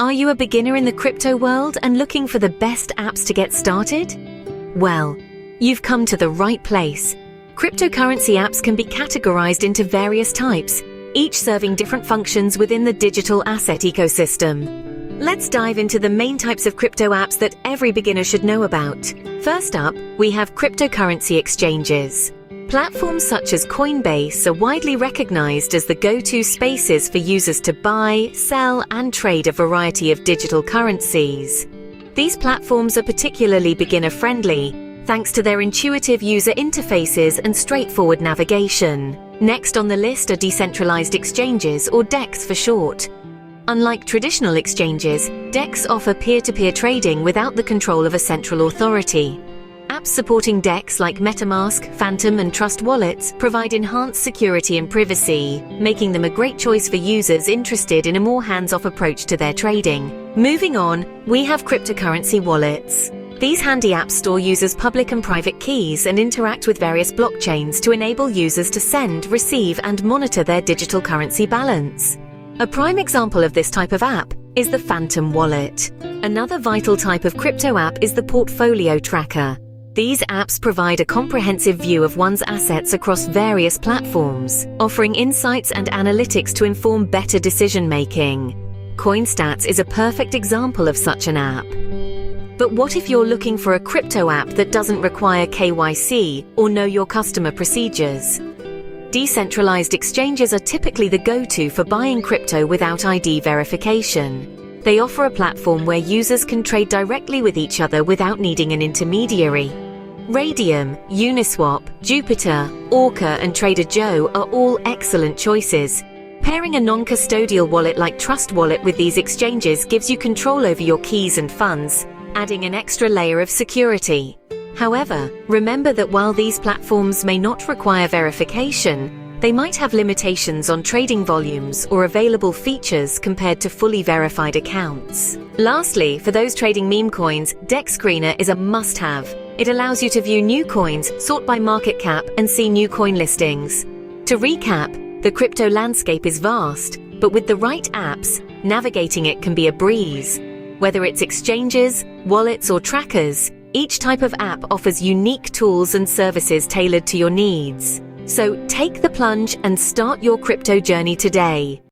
Are you a beginner in the crypto world and looking for the best apps to get started? Well, you've come to the right place. Cryptocurrency apps can be categorized into various types, each serving different functions within the digital asset ecosystem. Let's dive into the main types of crypto apps that every beginner should know about. First up, we have cryptocurrency exchanges. Platforms such as Coinbase are widely recognized as the go-to spaces for users to buy, sell, and trade a variety of digital currencies. These platforms are particularly beginner-friendly, thanks to their intuitive user interfaces and straightforward navigation. Next on the list are decentralized exchanges, or DEX for short. Unlike traditional exchanges, DEX offer peer-to-peer trading without the control of a central authority. Apps supporting DEX like MetaMask, Phantom, and Trust wallets provide enhanced security and privacy, making them a great choice for users interested in a more hands-off approach to their trading. Moving on, we have cryptocurrency wallets. These handy apps store users' public and private keys and interact with various blockchains to enable users to send, receive, and monitor their digital currency balance. A prime example of this type of app is the Phantom wallet. Another vital type of crypto app is the portfolio tracker. These apps provide a comprehensive view of one's assets across various platforms, offering insights and analytics to inform better decision-making. CoinStats is a perfect example of such an app. But what if you're looking for a crypto app that doesn't require KYC or know your customer procedures? Decentralized exchanges are typically the go-to for buying crypto without ID verification. They offer a platform where users can trade directly with each other without needing an intermediary. Radium, Uniswap, Jupiter, Orca, and Trader Joe are all excellent choices. Pairing a non-custodial wallet like Trust Wallet with these exchanges gives you control over your keys and funds, adding an extra layer of security. However, remember that while these platforms may not require verification, they might have limitations on trading volumes or available features compared to fully verified accounts. Lastly, for those trading meme coins, DEX Screener is a must-have. It allows you to view new coins, sort by market cap, and see new coin listings. To recap, the crypto landscape is vast, but with the right apps, navigating it can be a breeze. Whether it's exchanges, wallets, or trackers, each type of app offers unique tools and services tailored to your needs. So take the plunge and start your crypto journey today.